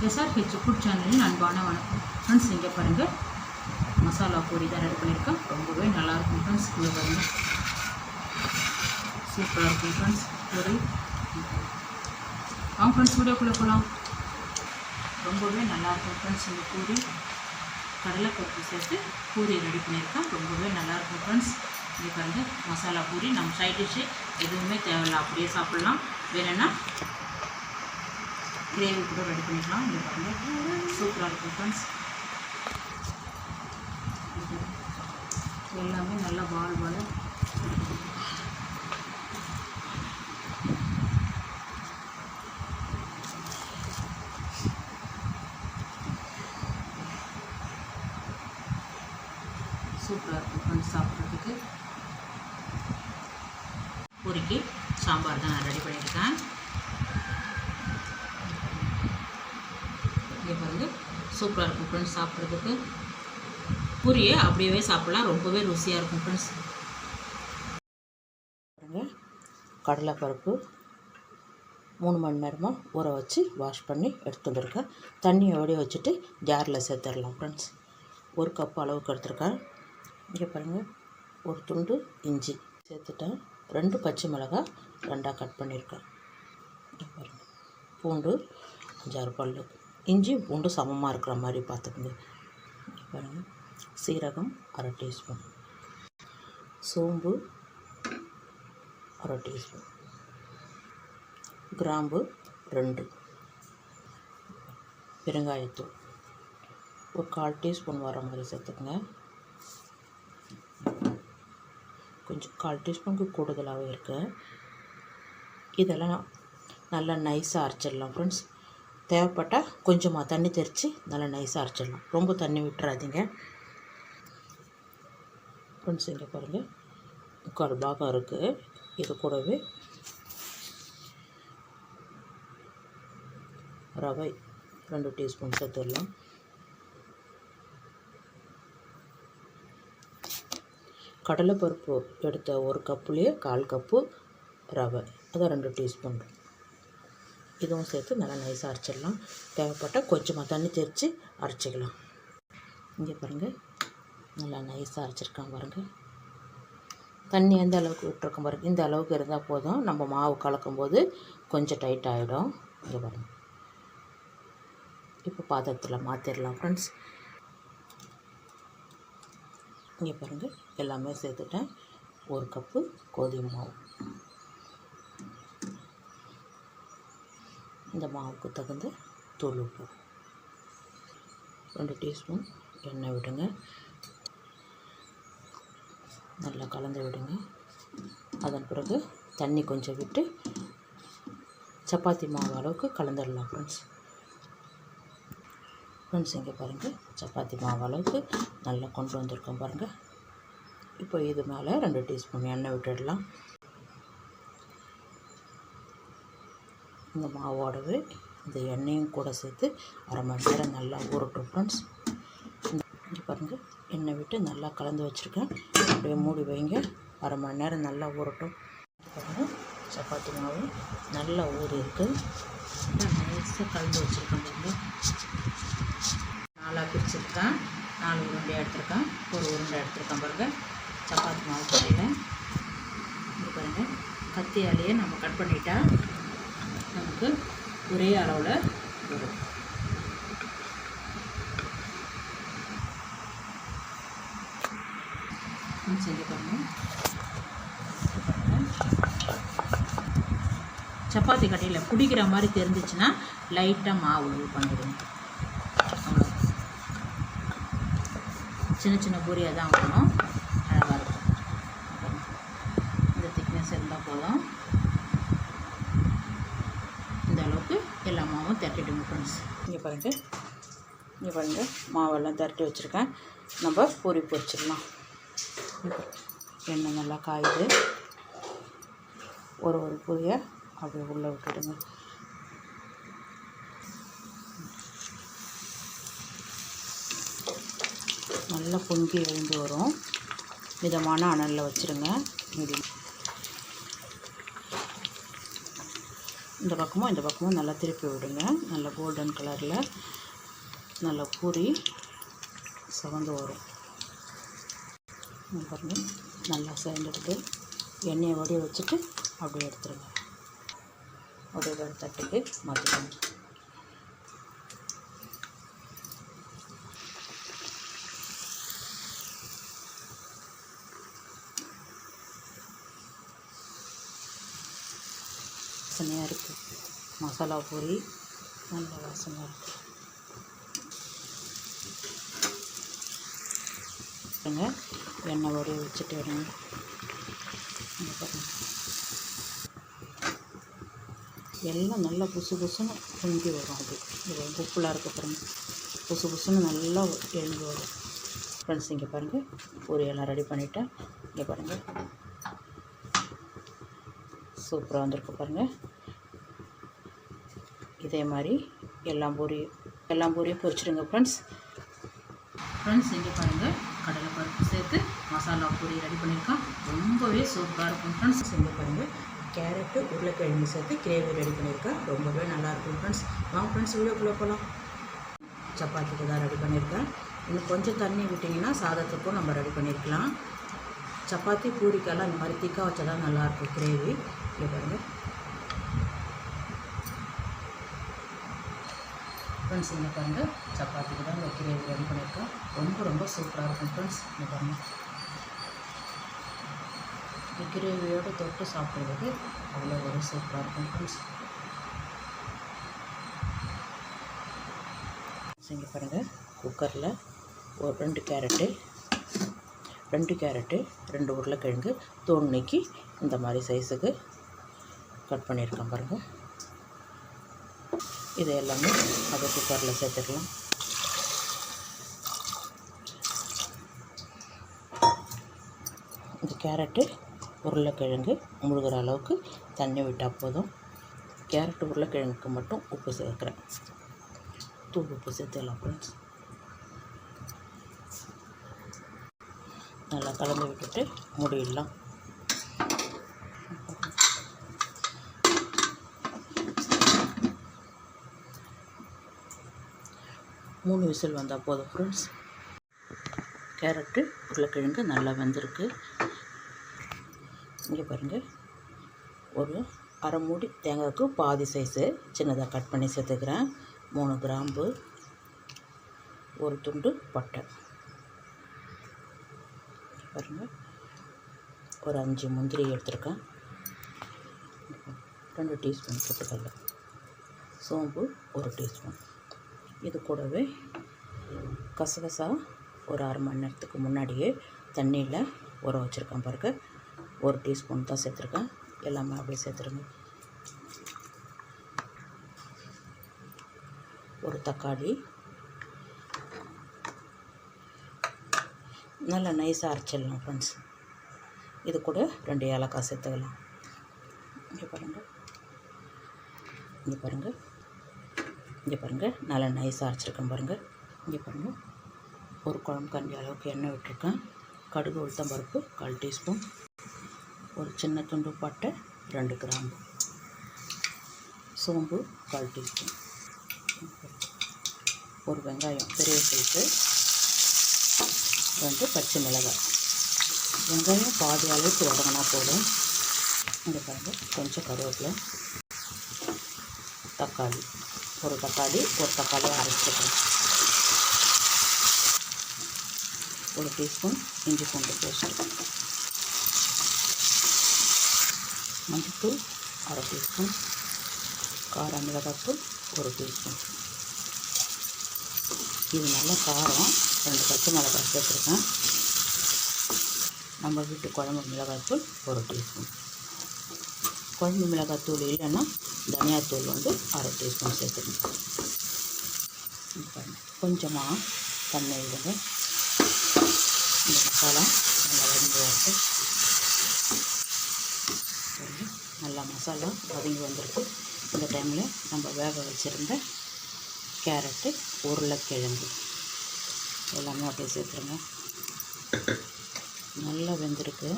SRH food சேனலின் அன்பான வணக்கம் ஃப்ரெண்ட்ஸ். இங்கே பாருங்கள், மசாலா பூரி தான் ரெடி பண்ணியிருக்கேன். ரொம்பவே நல்லாயிருக்கும் ஃப்ரெண்ட்ஸ். இங்கே பாருங்கள், சூப்பராக இருக்கும் ஃப்ரெண்ட்ஸ் பூரி. வாங்க ஃப்ரெண்ட்ஸ், வீடியோக்குள்ளே போகலாம். ரொம்பவே நல்லாயிருக்கும் ஃப்ரெண்ட்ஸ். இந்த பூரி கடலைப்பருப்பு சேர்த்து பூரி ரெடி பண்ணியிருக்கேன். ரொம்பவே நல்லாயிருக்கும் ஃப்ரெண்ட்ஸ். இங்கே பாருங்கள், மசாலா பூரி. நம்ம சைட் டிஷ்ஷு எதுவுமே தேவையில்லை, அப்படியே சாப்பிட்லாம். வேணும்னா கிரேவி கூட ரெடி பண்ணிக்கலாம். இங்கே பாருங்கள், சூப்பராக இருக்கும் ஃப்ரெண்ட்ஸ். எல்லாமே நல்லா பால் சூப்பராக இருக்கும் ஃப்ரெண்ட்ஸ் சாப்பிட்றதுக்கு. பூரிக்கு சாம்பார் தான் நான் ரெடி பண்ணியிருக்கேன். இங்கே பாருங்கள், சூப்பராக இருக்கும் ஃப்ரெண்ட்ஸ் சாப்பிட்றதுக்கு. பூரியை அப்படியே சாப்பிட்லாம், ரொம்பவே ருசியாக இருக்கும் ஃப்ரெண்ட்ஸ். பாருங்கள், கடலைப்பருப்பு 3 மணி நேரமாக ஊற வச்சு வாஷ் பண்ணி எடுத்து வந்துருக்கேன். தண்ணியை வடி வச்சுட்டு ஜாரில் சேர்த்துடலாம் ஃப்ரெண்ட்ஸ். 1 கப் அளவுக்கு எடுத்துருக்கேன். இங்கே பாருங்கள், ஒரு துண்டு இஞ்சி சேர்த்துட்டேன். 2 பச்சை மிளகாய் 2ஆக கட் பண்ணியிருக்கேன். இங்கே பாருங்கள், பூண்டு 5-6 பல். இஞ்சி பூண்டு சமமாக இருக்கிற மாதிரி பார்த்துக்குங்க. இங்கே பாருங்கள், சீரகம் 1/2 டீஸ்பூன், சோம்பு 1/2 டீஸ்பூன், கிராம்பு 2, பெருங்காயத்தூள் ஒரு 1/4 டீஸ்பூன் வர மாதிரி சேர்த்துக்குங்க. கொஞ்சம் 1/4 டீஸ்பூனுக்கு கூடுதலாகவே இருக்குது. இதெல்லாம் நல்லா நைஸாக அரைச்சிடலாம் ஃப்ரெண்ட்ஸ். தேவைப்பட்டால் கொஞ்சமாக தண்ணி தெளித்து நல்லா நைஸாக அரைச்சிடலாம், ரொம்ப தண்ணி விட்டுறாதீங்க ஃப்ரெண்ட்ஸ். இங்கே பாருங்கள், 1/4 பாகம் இருக்குது. இது கூடவே ரவை 2 டீஸ்பூன் சேர்த்துடலாம். கடலைப்பருப்பு எடுத்த 1 கப்புலேயே 1/4 கப்பு ரவை, அதை 2 டீஸ்பூன். இதுவும் சேர்த்து நல்லா நைஸாக அரைச்சிடலாம். தேவைப்பட்டால் கொஞ்சமாக தண்ணி தெளித்து அரைச்சிக்கலாம். இங்கே பாருங்கள், நல்லா நைஸாக அரைச்சிருக்கான் பாருங்கள். தண்ணி எந்த அளவுக்கு விட்டுருக்கோம் பாருங்கள், இந்த அளவுக்கு இருந்தால் போதும். நம்ம மாவு கலக்கும்போது கொஞ்சம் டைட் ஆகிடும். இங்கே பாருங்கள், இப்போ பாத்திரத்தில் மாற்றிடலாம் ஃப்ரெண்ட்ஸ். இங்கே பாருங்கள், எல்லாமே சேர்த்துட்டேன். 1 கப்பு கோதுமை மாவு. இந்த மாவுக்கு தகுந்த தூள் உப்பு, 2 டீஸ்பூன் எண்ணெய் விடுங்க. நல்லா கலந்து விடுங்க. அதன் பிறகு தண்ணி கொஞ்சம் விட்டு சப்பாத்தி மாவு அளவுக்கு கலந்துடலாம் ஃப்ரெண்ட்ஸ். இங்கே பாருங்கள், சப்பாத்தி மாவு அளவுக்கு நல்லா கொண்டு வந்திருக்கோம் பாருங்கள். இப்போ இது மேலே 2 டீஸ்பூன் எண்ணெய் விட்டுடலாம். இந்த மாவோடவே இந்த எண்ணெயும் கூட சேர்த்து 1/2 மணி நேரம் நல்லா ஊறட்டும் ஃப்ரெண்ட்ஸ். இங்கே பாருங்கள், எண்ணெய் விட்டு நல்லா கலந்து வச்சுருக்கேன். அப்படியே மூடி வைங்க, 1/2 மணி நேரம் நல்லா ஊறட்டும். பாருங்கள், சப்பாத்தி மாவு நல்லா ஊறி இருக்குது. நைஸாக கலந்து வச்சுருக்கேன் பாருங்கள். 4 பிரிச்சுருக்கேன். 4 உருண்டையாக எடுத்துருக்கேன். ஒரு உருண்டை எடுத்துருக்கேன் பாருங்கள். சப்பாத்தி மாவு கட்டியில் இங்கே பாருங்கள், கத்தியாலேயே நம்ம கட் பண்ணிட்டா நமக்கு ஒரே அளவில் வரும். செஞ்சு பாருங்கள். சப்பாத்தி கட்டையில் பிடிக்கிற மாதிரி தெரிஞ்சிச்சுன்னா லைட்டாக மாவு இது பண்ணிவிடுங்க. சின்ன சின்ன பூரியாக தான் வைக்கணும், அழகாக இருக்கும். இந்த திக்னஸ் இருந்தால் போதும். இந்த அளவுக்கு எல்லா மாவும் திரட்டிடுங்க ஃப்ரெண்ட்ஸ். இங்கே பாருங்கள், மாவெல்லாம் திரட்டி வச்சுருக்கேன். நம்ம பூரி பொரிச்சிடலாம். எண்ணெய் நல்லா காயுது. ஒரு பூரியை அப்படியே உள்ளே விட்டுடுங்க. நல்லா பொங்கி எழுந்து வரும். மிதமான அனலில் வச்சுருங்க. இந்த பக்கமும் நல்லா திருப்பி விடுங்க. நல்லா கோல்டன் கலரில் நல்லா பூரி செவந்து வரும். பாருங்கள், நல்லா சேர்ந்துடுது. எண்ணெயை வடிய வச்சுட்டு அப்படியே எடுத்துருங்க. அப்படியே வேறு தட்டுக்கு மாற்றிக்கோங்க. வாசனையாக இருக்குது. மசாலா பூரி நல்ல வாசனையாக இருக்குது. எண்ணெய் வடிய வச்சுட்டு எடுங்க. எல்லாம் நல்லா புசு புசுன்னு பொங்கி வரும். அது உப்புலாம் இருக்க பாருங்கள், புசு புசுன்னு நல்லா எழுந்து வரும். ஃப்ரெண்ட்ஸ், இங்கே பாருங்கள், பூரியெல்லாம் ரெடி பண்ணிவிட்டேன். இங்கே பாருங்கள், சூப்பராக வந்திருக்கு பாருங்கள். இதே மாதிரி எல்லா பூரியும் பொரிச்சிடுங்க ஃப்ரெண்ட்ஸ். இங்கே பாருங்கள், கடலை பருப்பு சேர்த்து மசாலா பூரி ரெடி பண்ணியிருக்கோம். ரொம்பவே சூப்பராக இருக்கும் ஃப்ரெண்ட்ஸ். இங்கே பாருங்கள், கேரட்டு உருளைக்கிழங்கு சேர்த்து கிரேவி ரெடி பண்ணியிருக்கேன். ரொம்பவே நல்லாயிருக்கும் ஃப்ரெண்ட்ஸ். வாங்க ஃப்ரெண்ட்ஸ், வீடியோக்குள்ளே போகலாம். சப்பாத்திக்கு தான் ரெடி பண்ணியிருக்கேன். இன்னும் கொஞ்சம் தண்ணி விட்டிங்கன்னா சாதத்துக்கும் நம்ம ரெடி பண்ணியிருக்கலாம். சப்பாத்தி பூரிக்கெல்லாம் இந்த மாதிரி திக்காக வச்சா தான் நல்லாயிருக்கும் கிரேவி. இங்கே பாருங்கள் ஃப்ரெண்ட்ஸ், இங்கே பாருங்கள், சப்பாத்திக்கு தான் இந்த கிரேவி ரெடி பண்ணியிருக்கோம். ரொம்ப சூப்பராக இருக்கும் ஃப்ரெண்ட்ஸ். இங்கே பாருங்கள், இந்த கிரேவியோடு தொட்டு சாப்பிட்றதுக்கு அவ்வளோ ஒரு சூப்பராக இருக்கும் ஃப்ரெண்ட்ஸ். இங்கே பாருங்கள், குக்கரில் ஒரு 2 கேரட்டு 2 உருளைக்கிழங்கு தோல் நீக்கி இந்த மாதிரி சைஸுக்கு கட் பண்ணியிருக்கேன் பாருங்கள். இது எல்லாமே அதை குக்கரில் சேர்த்துக்கலாம். இந்த கேரட்டு உருளைக்கிழங்கு முழுகிற அளவுக்கு தண்ணி விட்டால் போதும். கேரட்டு உருளைக்கிழங்குக்கு மட்டும் உப்பு சேர்க்குறேன். தூள் உப்பு சேர்த்துக்கலாம் ஃப்ரெண்ட்ஸ். நல்லா கலந்து விட்டுட்டு மூடிடலாம். 3 விசில் வந்தால் போதும் ஃப்ரெண்ட்ஸ். கேரட்டு உருளைக்கிழங்கு நல்லா வெந்திருக்கு. இங்கே பாருங்கள், ஒரு அரை மூடி தேங்காய்க்கு பாதி சைஸு சின்னதாக கட் பண்ணி சேர்த்துக்கிறேன். 3 கிராம்பு, ஒரு துண்டு பட்டை, பாருங்கள், ஒரு 5 முந்திரி எடுத்துருக்கேன். 2 டீஸ்பூன் பொட்டுக்கடலை, சோம்பு 1 டீஸ்பூன். இது கூடவே கசகசா ஒரு அரை மணி நேரத்துக்கு முன்னாடியே தண்ணியில் ஊற வச்சுருக்கேன் பாருங்கள். 1 டீஸ்பூன் தான் சேர்த்துருக்கேன். எல்லாமே அப்படியே சேர்த்துருங்க. ஒரு தக்காளி நல்லா நைஸாக அரைச்சிடலாம் ஃப்ரெண்ட்ஸ். இது கூட 2 ஏலக்காய் சேர்த்துக்கலாம். இங்கே பாருங்கள், நல்லா நைஸாக அரைச்சிருக்கேன் பாருங்கள். இங்கே பாருங்கள், ஒரு குழம்பு கரண்டி அளவுக்கு எண்ணெய் விட்டுருக்கேன். கடுகு உளுத்தம் பருப்பு 1/4 டீஸ்பூன், ஒரு சின்ன துண்டு பட்டை 2 கிராம்பு, சோம்பு 1/4 டீஸ்பூன், ஒரு வெங்காயம் பெரிய சைஸு, 2 பச்சை மிளகாய். வெங்காயம் பாதி அளவுக்கு வதங்கினா போதும். இங்கே பாருங்கள், கொஞ்சம் கருவேப்பிலை, தக்காளி ஒரு தக்காளியை அரைச்சிக்கிறேன். 1 டீஸ்பூன் இஞ்சி பூண்டு பேஸ்ட், மஞ்சள்தூள் 1/2 டீஸ்பூன், காரம் மிளகாய்த்தூள் 1 டீஸ்பூன். இது நல்லா காரம். 2 பச்சை மிளகாய் சேர்த்துருக்கேன். நம்ம வீட்டு குழம்பு மிளகாய்த்தூள் 1 டீஸ்பூன். குழம்பு மிளகாய்த்தூள் இல்லைன்னா தனியாத்தூள் 1/2 டீஸ்பூன் சேர்த்துக்கணும். கொஞ்சமாக தண்ணி விடுங்க. இந்த மசாலா நல்லா வதங்கி வரட்டு. நல்லா மசாலா வதங்கி வந்திருக்கு. இந்த டைமில் நம்ம வேக வச்சுருந்த கேரட்டு உருளைக்கிழங்கு எல்லாமே அப்படியே சேர்த்துருங்க. நல்லா வெந்திருக்கு.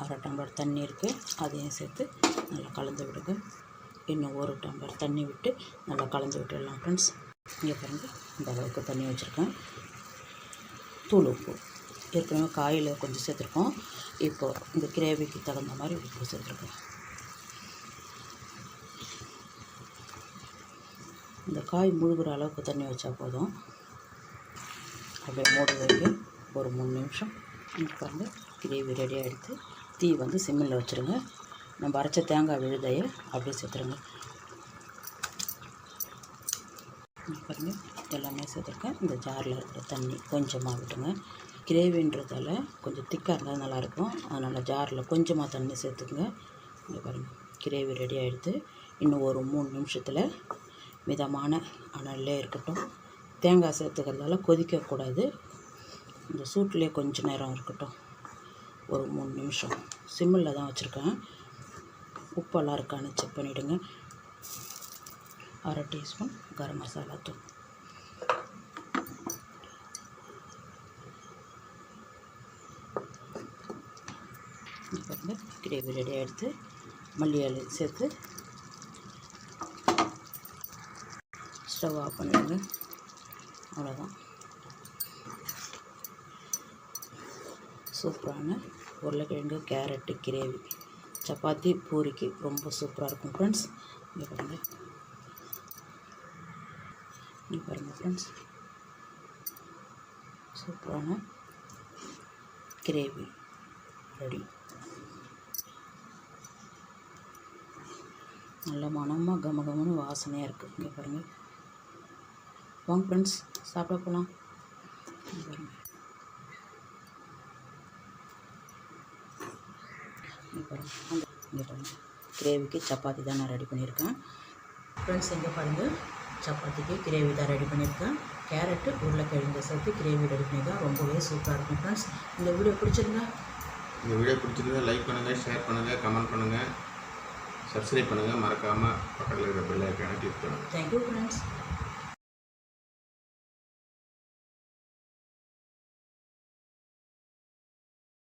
1/2 டம்ளர் தண்ணி இருக்குது, அதையும் சேர்த்து நல்லா கலந்து விடுங்க. இன்னும் 1 டம்ளர் தண்ணி விட்டு நல்லா கலந்து விட்டுடலாம் ஃப்ரெண்ட்ஸ். இங்கே பாருங்கள், இந்த அளவுக்கு தண்ணி வச்சுருக்கேன். தூள் உப்பு ஏற்கனவே காயில் கொஞ்சம் சேர்த்துருக்கோம். இப்போது இந்த கிரேவிக்கு தகுந்த மாதிரி உப்பு சேர்த்துருக்கேன். இந்த காய் முழுகிற அளவுக்கு தண்ணி வச்சா போதும். அப்படியே மூடி வைக்க ஒரு 3 நிமிஷம். பாருங்கள், கிரேவி ரெடி ஆகிடுத்து. தீ வந்து சிம்மில் வச்சுருங்க. நம்ம அரைச்ச தேங்காய் விழுதையை அப்படியே சேர்த்துருங்க. பாருங்கள், எல்லாமே சேர்த்துருக்கேன். இந்த ஜாரில் இருக்கிற தண்ணி கொஞ்சமாக விட்டுங்க. கிரேவின்றதால கொஞ்சம் திக்காக இருந்தால் நல்லாயிருக்கும். அதனால் ஜாரில் கொஞ்சமாக தண்ணி சேர்த்துக்குங்க. இங்கே பாருங்கள், கிரேவி ரெடி ஆகிடுது. இன்னும் ஒரு 3 நிமிஷத்தில் மிதமான அனல்லே இருக்கட்டும். தேங்காய் சேர்த்துக்கிறதால கொதிக்கக்கூடாது. இந்த சூட்லேயே கொஞ்சம் நேரம் இருக்கட்டும். ஒரு 3 நிமிஷம் சிம்மில் தான் வச்சுருக்கேன். உப்பெல்லாம் இருக்கான்னு செக் பண்ணிவிடுங்க. 1/2 டீஸ்பூன் கரம் மசாலா தூள். பாருங்கள், கிரேவி ரெடி ஆகிடுத்து. மல்லி இலை சேர்த்து ஸ்டவ் ஆஃப் பண்ணிடுங்க. அவ்வளோதான். சூப்பரான உருளைக்கிழங்கு கேரட்டு கிரேவி சப்பாத்தி பூரிக்கு ரொம்ப சூப்பராக இருக்கும் ஃப்ரெண்ட்ஸ். இங்கே பாருங்கள், ஃப்ரெண்ட்ஸ், சூப்பரான கிரேவி ரெடி. நல்ல மனமாக கமகமன்னு வாசனையாக இருக்குது. இங்கே பாருங்கள். வாங்க ஃப்ரெண்ட்ஸ், சாப்பிட போகலாம். இங்கே பாருங்கள், கிரேவிக்கு சப்பாத்தி தான் நான் ரெடி பண்ணியிருக்கேன் ஃப்ரெண்ட்ஸ். இங்கே பாருங்கள், சப்பாத்திக்கு கிரேவி தான் ரெடி பண்ணியிருக்கேன். கேரட்டு உருளைக்கிழங்கு சேர்த்து கிரேவி ரெடி பண்ணியிருக்கேன். ரொம்பவே சூப்பராக இருக்கும் ஃப்ரெண்ட்ஸ். இந்த வீடியோ பிடிச்சிருந்தா லைக் பண்ணுங்கள், ஷேர் பண்ணுங்கள், கமெண்ட் பண்ணுங்கள், சப்ஸ்கிரைப் பண்ணுங்கள். மறக்காமல் பக்கத்தில் இருக்கிற பெல் ஐகானை கிளிக் பண்ணுங்கள். Thank you friends.